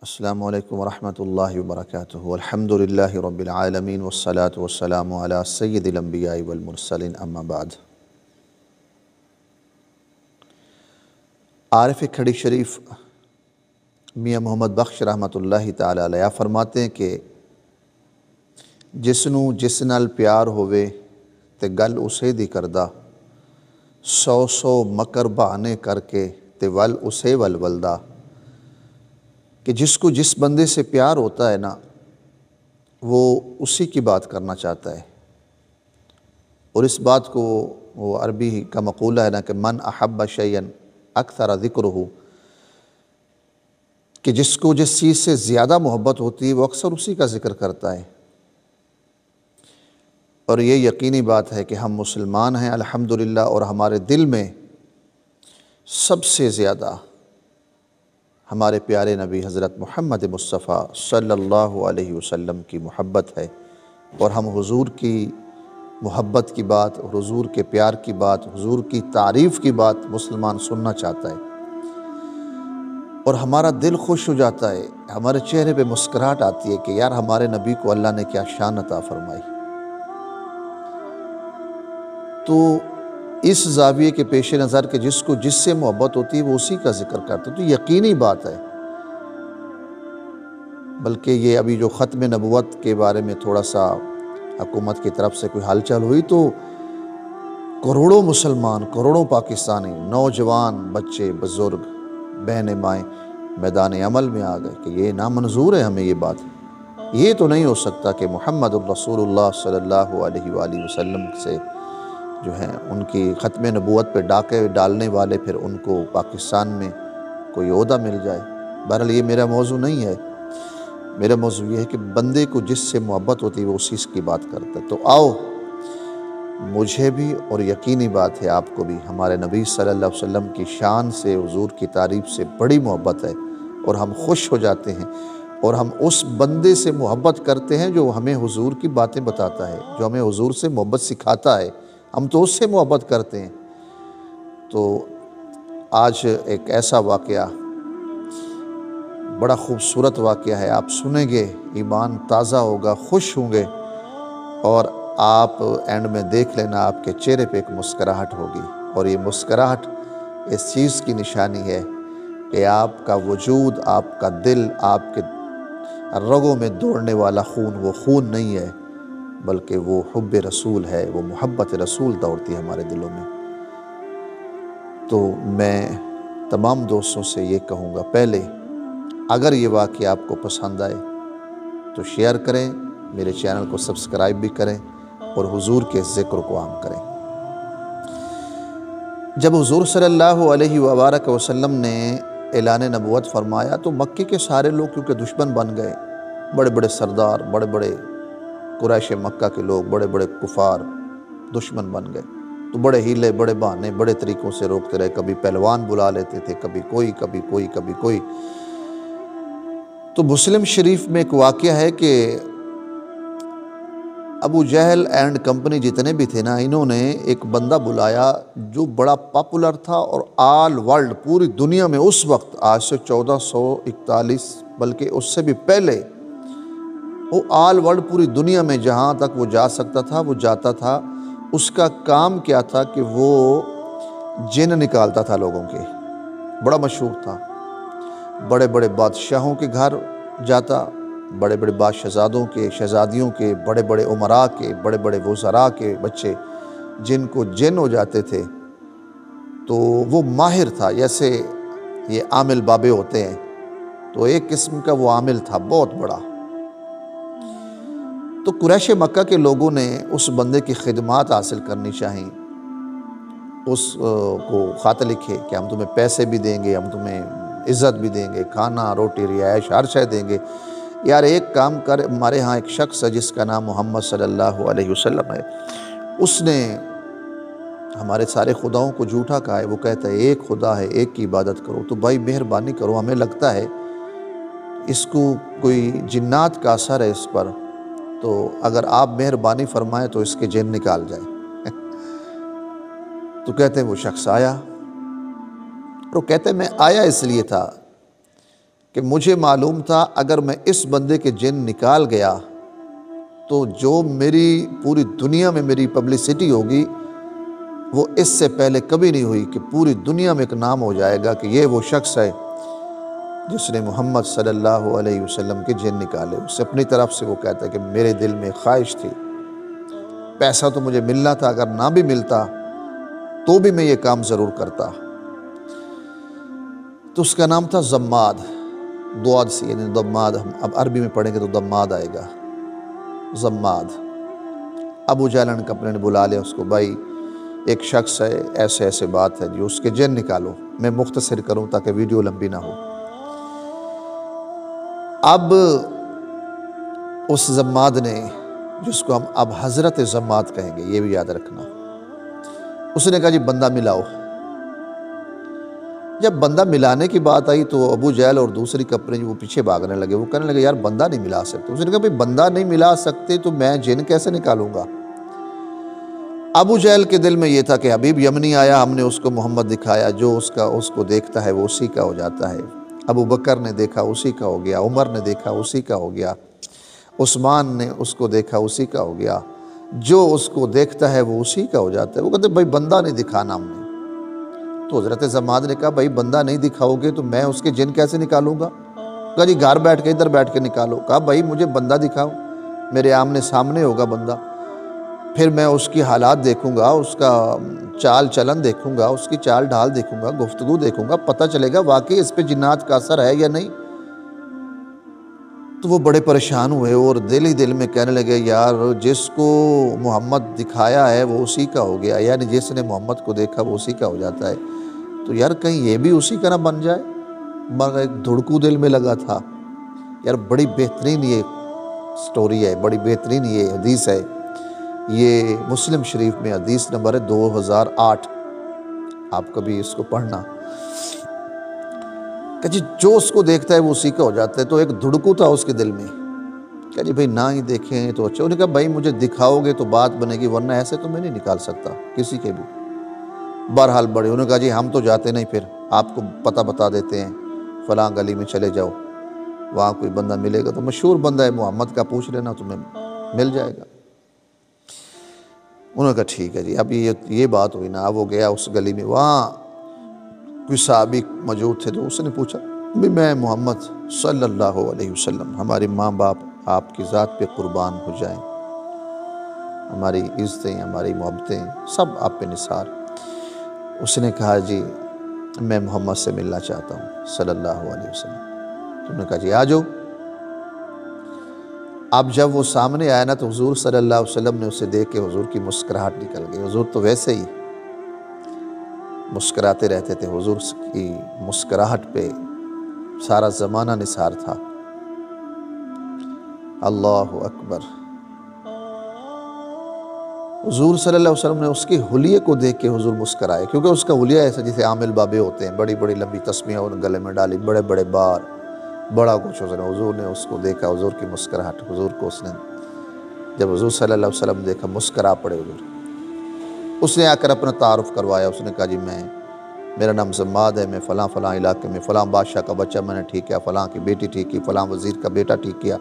السلام علیکم ورحمۃ اللہ وبرکاتہ۔ الحمدللہ رب العالمین والصلاة والسلام علی سید الانبیاء والمرسلین، اما بعد۔ عارف کھڑی شریف میاں محمد بخش رحمۃ اللہ تعالی علیہ فرماتے ہیں کہ جسنوں جس نال پیار ہووے تے گل اسے دی کردہ، سو مکر بہانے کر کے تے ول اسے ولدا۔ کہ جس کو جس بندے سے پیار ہوتا ہے نا، وہ اسی کی بات کرنا چاہتا ہے، اور اس بات کو وہ عربی کا مقولہ ہے نا کہ من احب شیئا اکثر ذکرہ، کہ جس کو جس چیز سے زیادہ محبت ہوتی ہے وہ اکثر اسی کا ذکر کرتا ہے۔ اور یہ یقینی بات ہے کہ ہم مسلمان ہیں الحمدللہ، اور ہمارے دل میں سب سے زیادہ ہمارے پیارے نبی حضرت محمد مصطفیٰ صلی اللہ علیہ وسلم کی محبت ہے، اور ہم حضور کی محبت کی بات، حضور کے پیار کی بات، حضور کی تعریف کی بات مسلمان سننا چاہتا ہے، اور ہمارا دل خوش ہو جاتا ہے، ہمارے چہرے پہ مسکراہٹ آتی ہے کہ یار ہمارے نبی کو اللہ نے کیا شان عطا فرمائی۔ تو اس زاویے کے پیش نظر کہ جس کو جس سے محبت ہوتی ہے وہ اسی کا ذکر کرتا ہے، تو یقینی بات ہے۔ بلکہ یہ ابھی جو ختم نبوت کے بارے میں تھوڑا سا حکومت کی طرف سے کوئی ہلچل ہوئی، تو کروڑوں مسلمان، کروڑوں پاکستانی، نوجوان، بچے، بزرگ، بہنیں، مائیں میدان عمل میں آ گئے کہ یہ نامنظور ہے ہمیں یہ بات۔ یہ تو نہیں ہو سکتا کہ محمد الرسول اللہ صلی اللہ علیہ وآلہ وسلم سے جو ہیں ان کی ختم نبوت پہ ڈاکے ڈالنے والے پھر ان کو پاکستان میں کوئی عہدہ مل جائے۔ بہرحال یہ میرا موضوع نہیں ہے، میرا موضوع یہ ہے کہ بندے کو جس سے محبت ہوتی ہے وہ اسی کی بات کرتا ہے۔ تو آؤ، مجھے بھی اور یقینی بات ہے آپ کو بھی ہمارے نبی صلی اللہ علیہ وسلم کی شان سے، حضور کی تعریف سے بڑی محبت ہے، اور ہم خوش ہو جاتے ہیں، اور ہم اس بندے سے محبت کرتے ہیں جو ہمیں حضور کی باتیں بتاتا ہے، جو ہمیں حضور سے محبت سکھاتا ہے، ہم تو اس سے محبت کرتے ہیں۔ تو آج ایک ایسا واقعہ، بڑا خوبصورت واقعہ ہے، آپ سنیں گے ایمان تازہ ہوگا، خوش ہوں گے، اور آپ اینڈ میں دیکھ لینا آپ کے چہرے پہ ایک مسکراہٹ ہوگی، اور یہ مسکراہٹ اس چیز کی نشانی ہے کہ آپ کا وجود، آپ کا دل، آپ کے رگوں میں دوڑنے والا خون وہ خون نہیں ہے، بلکہ وہ حب رسول ہے، وہ محبت رسول دوڑتی ہے ہمارے دلوں میں۔ تو میں تمام دوستوں سے یہ کہوں گا، پہلے اگر یہ واقعہ آپ کو پسند آئے تو شیئر کریں، میرے چینل کو سبسکرائب بھی کریں، اور حضور کے ذکر کو عام کریں۔ جب حضور صلی اللہ علیہ وآلہ وسلم نے اعلان نبوت فرمایا تو مکے کے سارے لوگ کیونکہ دشمن بن گئے، بڑے بڑے سردار، بڑے بڑے قریش مکہ کے لوگ، بڑے بڑے کفار دشمن بن گئے، تو بڑے ہیلے، بڑے بہانے، بڑے طریقوں سے روکتے رہے، کبھی پہلوان بلا لیتے تھے، کبھی کوئی، کبھی کوئی، کبھی کوئی۔ تو مسلم شریف میں ایک واقعہ ہے کہ ابو جہل اینڈ کمپنی جتنے بھی تھے نا، انہوں نے ایک بندہ بلایا جو بڑا پاپولر تھا، اور آل ورلڈ، پوری دنیا میں اس وقت، آج سے 1441 بلکہ اس سے بھی پہلے، وہ آل ورلڈ پوری دنیا میں جہاں تک وہ جا سکتا تھا وہ جاتا تھا۔ اس کا کام کیا تھا کہ وہ جن نکالتا تھا لوگوں کے، بڑا مشہور تھا۔ بڑے بڑے بادشاہوں کے گھر جاتا، بڑے بڑے بادشاہزادوں کے، شہزادیوں کے، بڑے بڑے امراء کے، بڑے بڑے وزراء کے بچے جن کو جن ہو جاتے تھے، تو وہ ماہر تھا۔ جیسے یہ عامل بابے ہوتے ہیں، تو ایک قسم کا وہ عامل تھا بہت بڑا۔ تو قریش مکہ کے لوگوں نے اس بندے کی خدمات حاصل کرنی چاہیں، اس کو خط لکھے کہ ہم تمہیں پیسے بھی دیں گے، ہم تمہیں عزت بھی دیں گے، کھانا، روٹی، رہائش، ہر شے دیں گے۔ یار ایک کام کر، ہمارے ہاں ایک شخص ہے جس کا نام محمد صلی اللہ علیہ وسلم ہے، اس نے ہمارے سارے خداؤں کو جھوٹا کہا ہے، وہ کہتا ہے ایک خدا ہے، ایک کی عبادت کرو، تو بھائی مہربانی کرو، ہمیں لگتا ہے اس کو کوئی جنات کا اثر ہے اس پر، تو اگر آپ مہربانی فرمائیں تو اس کے جن نکال جائیں۔ تو کہتے ہیں وہ شخص آیا، اور وہ کہتے ہیں میں آیا اس لیے تھا کہ مجھے معلوم تھا اگر میں اس بندے کے جن نکال گیا تو جو میری پوری دنیا میں میری پبلسٹی ہوگی وہ اس سے پہلے کبھی نہیں ہوئی، کہ پوری دنیا میں ایک نام ہو جائے گا کہ یہ وہ شخص ہے جس نے محمد صلی اللہ علیہ وسلم کے جن نکالے۔ اس سے اپنی طرف سے وہ کہتا ہے کہ میرے دل میں خواہش تھی، پیسہ تو مجھے ملنا تھا، اگر نہ بھی ملتا تو بھی میں یہ کام ضرور کرتا۔ تو اس کا نام تھا ضماد، دعاد سے، یعنی ضماد، اب عربی میں پڑھیں گے تو ضماد آئے گا، ضماد۔ ابو جہل کپڑے نے بلا لیا اس کو، بھائی ایک شخص ہے، ایسے ایسے بات ہے جی، اس کے جن نکالو۔ میں مختصر کروں تاکہ ویڈیو لمبی نہ ہو۔ اب اس ضماد نے، جس کو ہم اب حضرت ضماد کہیں گے، یہ بھی یاد رکھنا، اس نے کہا جی بندہ ملاؤ۔ جب بندہ ملانے کی بات آئی تو ابو جہل اور دوسری کپڑے وہ پیچھے بھاگنے لگے، وہ کہنے لگے یار بندہ نہیں ملا سکتے۔ اس نے کہا بھئی بندہ نہیں ملا سکتے تو میں جن کیسے نکالوں گا؟ ابو جہل کے دل میں یہ تھا کہ حبیب یمنی آیا، ہم نے اس کو محمد دکھایا، جو اس کو دیکھتا ہے وہ اسی کا ہو جاتا ہے۔ ابو بکر نے دیکھا اسی کا ہو گیا، عمر نے دیکھا اسی کا ہو گیا، عثمان نے اس کو دیکھا اسی کا ہو گیا، جو اس کو دیکھتا ہے وہ اسی کا ہو جاتا ہے۔ وہ کہتے بھائی بندہ نہیں دکھانا ہم نے۔ تو حضرت ضماد نے کہا بھائی بندہ نہیں دکھاؤ گے تو میں اس کے جن کیسے نکالوں گا؟ کہا جی گھر بیٹھ کے، ادھر بیٹھ کے نکالو۔ کہا بھائی مجھے بندہ دکھاؤ، میرے آمنے سامنے ہوگا بندہ، پھر میں اس کی حالات دیکھوں گا، اس کا چال چلن دیکھوں گا، اس کی چال ڈھال دیکھوں گا، گفتگو دیکھوں گا، پتہ چلے گا واقعی اس پہ جنات کا اثر ہے یا نہیں۔ تو وہ بڑے پریشان ہوئے اور دل ہی دل میں کہنے لگے یار جس کو محمد دکھایا ہے وہ اسی کا ہو گیا، یعنی جس نے محمد کو دیکھا وہ اسی کا ہو جاتا ہے، تو یار کہیں یہ بھی اسی کا نہ بن جائے۔ مگر ایک دھڑکو دل میں لگا تھا، یار بڑی بہترین یہ سٹوری ہے، بڑی بہترین یہ حدیث ہے، یہ مسلم شریف میں حدیث نمبر ہے 2008، آپ کبھی اس کو پڑھنا کہ جی جو اس کو دیکھتا ہے وہ اسی کا ہو جاتا ہے۔ تو ایک دھڑکو تھا اس کے دل میں کہ جی بھائی نہ ہی دیکھیں تو اچھا۔ انہوں نے کہا بھائی مجھے دکھاؤ گے تو بات بنے گی، ورنہ ایسے تو میں نہیں نکال سکتا کسی کے بھی۔ بہرحال بڑے انہوں نے کہا جی ہم تو جاتے نہیں، پھر آپ کو پتہ بتا دیتے ہیں، فلاں گلی میں چلے جاؤ، وہاں کوئی بندہ ملے گا، تو مشہور بندہ ہے محمد کا، پوچھ لینا تمہیں مل جائے گا۔ انہوں نے کہا ٹھیک ہے جی۔ اب یہ بات ہوئی نا، اب وہ گیا اس گلی میں، وہاں کوئی صحابی موجود تھے، تو اس نے پوچھا بھی میں محمد صلی اللہ علیہ وسلم، ہماری ماں باپ آپ کی ذات پہ قربان ہو جائیں، ہماری عزتیں، ہماری محبتیں سب آپ پہ نثار۔ اس نے کہا جی میں محمد سے ملنا چاہتا ہوں صلی اللہ علیہ وسلم۔ تو انہوں نے کہا جی آ جاؤ۔ اب جب وہ سامنے آیا نا تو حضور صلی اللہ علیہ وسلم نے اسے دیکھ کے حضور کی مسکراہٹ نکل گئی۔ حضور تو ویسے ہی مسکراتے رہتے تھے، حضور کی مسکراہٹ پہ سارا زمانہ نثار تھا۔ اللہ اکبر۔ حضور صلی اللہ علیہ وسلم نے اس کے حلیے کو دیکھ کے حضور مسکرائے، کیونکہ اس کا حلیہ ایسا جیسے عامل بابے ہوتے ہیں، بڑی بڑی لمبی تسمیاں اور گلے میں ڈالی، بڑے بڑے بار، بڑا کچھ حضور نے اس کو دیکھا، حضور کی مسکراہٹ، حضور کو اس نے جب حضور صلی اللہ علیہ وسلم دیکھا مسکرا پڑے حضور۔ اس نے آ کر اپنا تعارف کروایا، اس نے کہا جی میرا نام ضماد ہے، میں فلاں فلاں علاقے میں فلاں بادشاہ کا بچہ میں نے ٹھیک کیا، فلاں کی بیٹی ٹھیک کی، فلاں وزیر کا بیٹا ٹھیک کیا،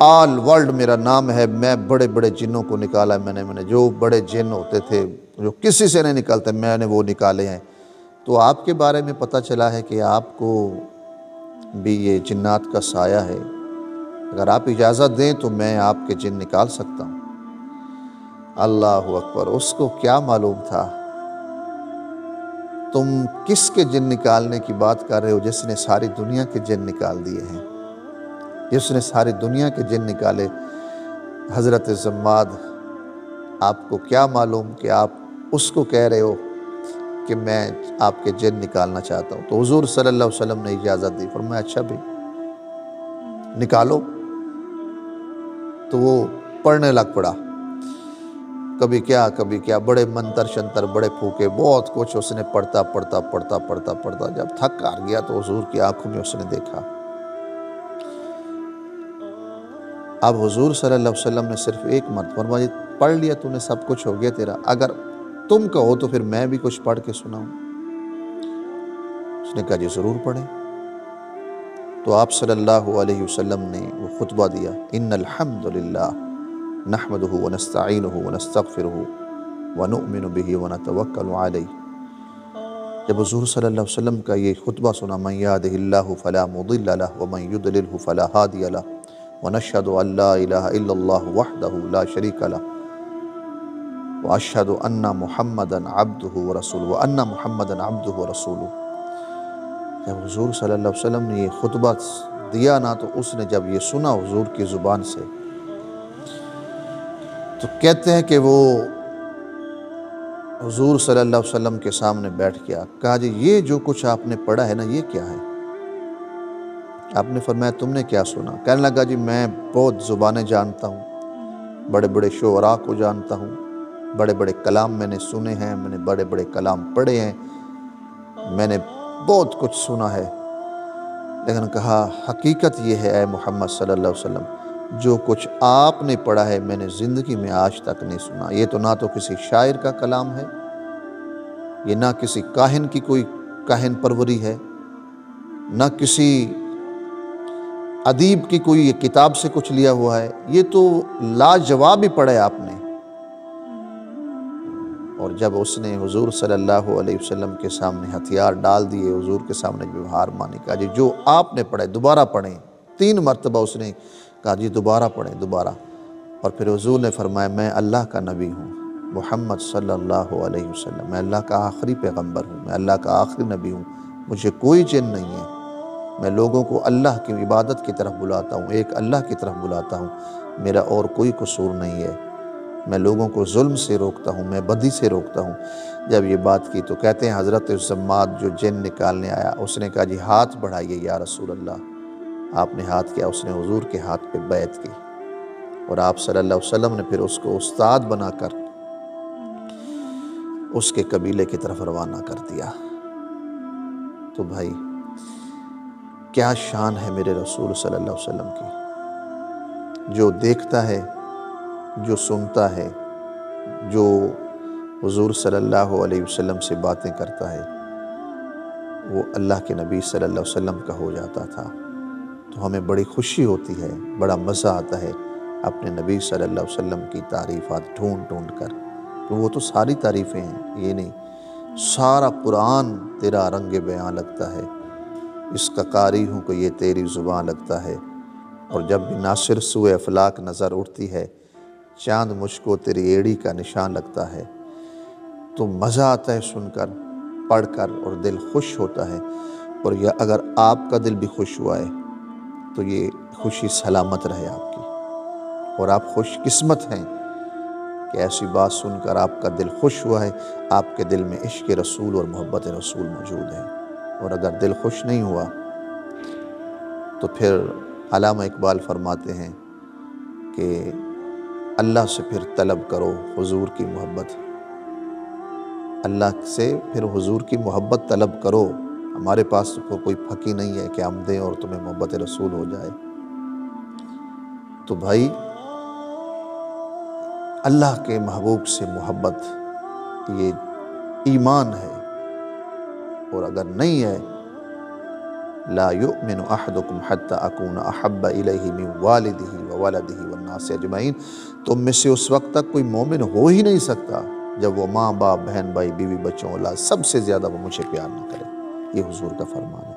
آل ورلڈ میرا نام ہے، میں بڑے بڑے جنوں کو نکالا ہے، میں نے جو بڑے جن ہوتے تھے جو کسی سے نہیں نکلتے میں نے وہ نکالے ہیں۔ تو آپ کے بارے میں پتہ چلا ہے کہ آپ کو بھی یہ جنات کا سایہ ہے، اگر آپ اجازت دیں تو میں آپ کے جن نکال سکتا ہوں۔ اللہ اکبر۔ اس کو کیا معلوم تھا تم کس کے جن نکالنے کی بات کر رہے ہو جس نے ساری دنیا کے جن نکال دیے ہیں، جس نے ساری دنیا کے جن نکالے۔ حضرت ضماد آپ کو کیا معلوم کہ آپ اس کو کہہ رہے ہو کہ میں آپ کے جن نکالنا چاہتا ہوں۔ تو حضور صلی اللہ علیہ وسلم نے اجازت دی، فرمایا اچھا بھی نکالو۔ تو وہ پڑھنے لگ پڑا، کبھی کیا بڑے منتر شنتر، بڑے پھوکے، بہت کچھ اس نے پڑھتا جب تھک ہار گیا تو حضور کی آنکھوں میں اس نے دیکھا۔ اب حضور صلی اللہ علیہ وسلم نے صرف ایک مرتبہ فرمایا پڑھ لیا تو نے، سب کچھ ہو گیا تیرا، اگر تم کہو تو پھر میں بھی کچھ پڑھ کے سناؤں۔ اس نے کہا جی ضرور پڑھیں۔ تو آپ صلی اللہ علیہ وسلم نے وہ خطبہ دیا، ان الحمد للہ نحمدہ ونستعینہ ونستغفرہ ونؤمن بہ ونتوکل علیہ۔ جب حضور صلی اللہ علیہ وسلم کا یہ خطبہ سنا، من یہدہ اللہ فلا مضل لہ ومن یضللہ فلا ہادی لہ ونشہد ان لا الہ الا اللہ وحدہ لا شریک لہ واشہد ان محمدا عبدہ ورسولہ وان محمدا عبدہ ورسولہ۔ جب حضور صلی اللہ علیہ وسلم نے یہ خطبہ دیا نا، تو اس نے جب یہ سنا حضور کی زبان سے، تو کہتے ہیں کہ وہ حضور صلی اللہ علیہ وسلم کے سامنے بیٹھ گیا، کہا جی یہ جو کچھ آپ نے پڑھا ہے نا، یہ کیا ہے؟ آپ نے فرمایا تم نے کیا سنا؟ کہنے لگا جی میں بہت زبانیں جانتا ہوں، بڑے بڑے شعراء کو جانتا ہوں، بڑے بڑے کلام میں نے سنے ہیں، میں نے بڑے بڑے کلام پڑھے ہیں، میں نے بہت کچھ سنا ہے، لیکن کہا حقیقت یہ ہے اے محمد صلی اللہ علیہ وسلم، جو کچھ آپ نے پڑھا ہے میں نے زندگی میں آج تک نہیں سنا۔ یہ تو نہ تو کسی شاعر کا کلام ہے، یہ نہ کسی کاہن کی کوئی کاہن پروری ہے، نہ کسی ادیب کی کوئی کتاب سے کچھ لیا ہوا ہے، یہ تو لاجواب ہی پڑھا ہے آپ نے۔ اور جب اس نے حضور صلی اللہ علیہ وسلم کے سامنے ہتھیار ڈال دیے، حضور کے سامنے جو ہار مانی، کہا جی جو آپ نے پڑھے دوبارہ پڑھیں۔ 3 مرتبہ اس نے کہا جی دوبارہ پڑھیں، دوبارہ۔ اور پھر حضور نے فرمایا میں اللہ کا نبی ہوں، محمد صلی اللہ علیہ وسلم، میں اللہ کا آخری پیغمبر ہوں، میں اللہ کا آخری نبی ہوں، مجھے کوئی جن نہیں ہے، میں لوگوں کو اللہ کی عبادت کی طرف بلاتا ہوں، ایک اللہ کی طرف بلاتا ہوں، میرا اور کوئی قصور نہیں ہے، میں لوگوں کو ظلم سے روکتا ہوں، میں بدی سے روکتا ہوں۔ جب یہ بات کی تو کہتے ہیں حضرت زماد جو جن نکالنے آیا، اس نے کہا جی ہاتھ بڑھائیے یا رسول اللہ۔ آپ نے ہاتھ کیا، اس نے حضور کے ہاتھ پہ بیعت کی، اور آپ صلی اللہ علیہ وسلم نے پھر اس کو استاد بنا کر اس کے قبیلے کی طرف روانہ کر دیا۔ تو بھائی کیا شان ہے میرے رسول صلی اللہ علیہ وسلم کی، جو دیکھتا ہے، جو سنتا ہے، جو حضور صلی اللہ علیہ وسلم سے باتیں کرتا ہے، وہ اللہ کے نبی صلی اللہ علیہ وسلم کا ہو جاتا تھا۔ تو ہمیں بڑی خوشی ہوتی ہے، بڑا مزہ آتا ہے اپنے نبی صلی اللہ علیہ وسلم کی تعریفات ڈھونڈ ڈھونڈ کر، تو وہ تو ساری تعریفیں ہیں، یہ نہیں، سارا قرآن تیرا رنگ بیاں لگتا ہے، اس کا قاری ہوں کہ یہ تیری زباں لگتا ہے، اور جب بھی ناصر سوئے افلاک نظر اٹھتی ہے، چاند مجھ کو تیری ایڑی کا نشان لگتا ہے۔ تو مزہ آتا ہے سن کر، پڑھ کر، اور دل خوش ہوتا ہے۔ اور یہ اگر آپ کا دل بھی خوش ہوا ہے تو یہ خوشی سلامت رہے آپ کی، اور آپ خوش قسمت ہیں کہ ایسی بات سن کر آپ کا دل خوش ہوا ہے، آپ کے دل میں عشق رسول اور محبت رسول موجود ہے۔ اور اگر دل خوش نہیں ہوا تو پھر علامہ اقبال فرماتے ہیں کہ اللہ سے پھر طلب کرو حضور کی محبت، اللہ سے پھر حضور کی محبت طلب کرو، ہمارے پاس تو کوئی پھکی نہیں ہے کہ ہم دیں اور تمہیں محبت رسول ہو جائے۔ تو بھائی اللہ کے محبوب سے محبت یہ ایمان ہے، اور اگر نہیں ہے لا یؤمن احدکم حتی اکون احب الیہ من والدہ وولدہ والناس اجمعین، تم میں سے اس وقت تک کوئی مومن ہو ہی نہیں سکتا جب وہ ماں باپ بہن بھائی بیوی بچوں اولاد سب سے زیادہ وہ مجھے پیار نہ کرے۔ یہ حضور کا فرمان ہے۔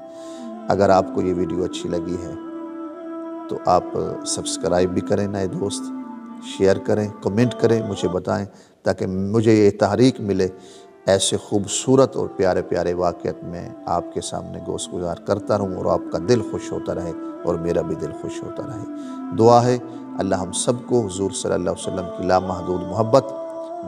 اگر آپ کو یہ ویڈیو اچھی لگی ہے تو آپ سبسکرائب بھی کریں نئے دوست، شیئر کریں، کمنٹ کریں، مجھے بتائیں تاکہ مجھے یہ تحریک ملے، ایسے خوبصورت اور پیارے پیارے واقعات میں آپ کے سامنے گوش گزار کرتا رہوں، اور آپ کا دل خوش ہوتا رہے اور میرا بھی دل خوش ہوتا رہے۔ دعا ہے اللہ ہم سب کو حضور صلی اللہ علیہ وسلم کی لامحدود محبت،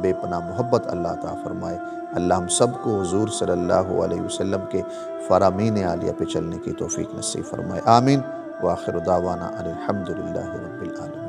بے پناہ محبت اللہ عطا فرمائے۔ اللہ ہم سب کو حضور صلی اللہ علیہ وسلم کے فرامین عالیہ پہ چلنے کی توفیق نصیب فرمائے۔ آمین۔ وآخر دعوانا ان الحمد للہ رب العالمین۔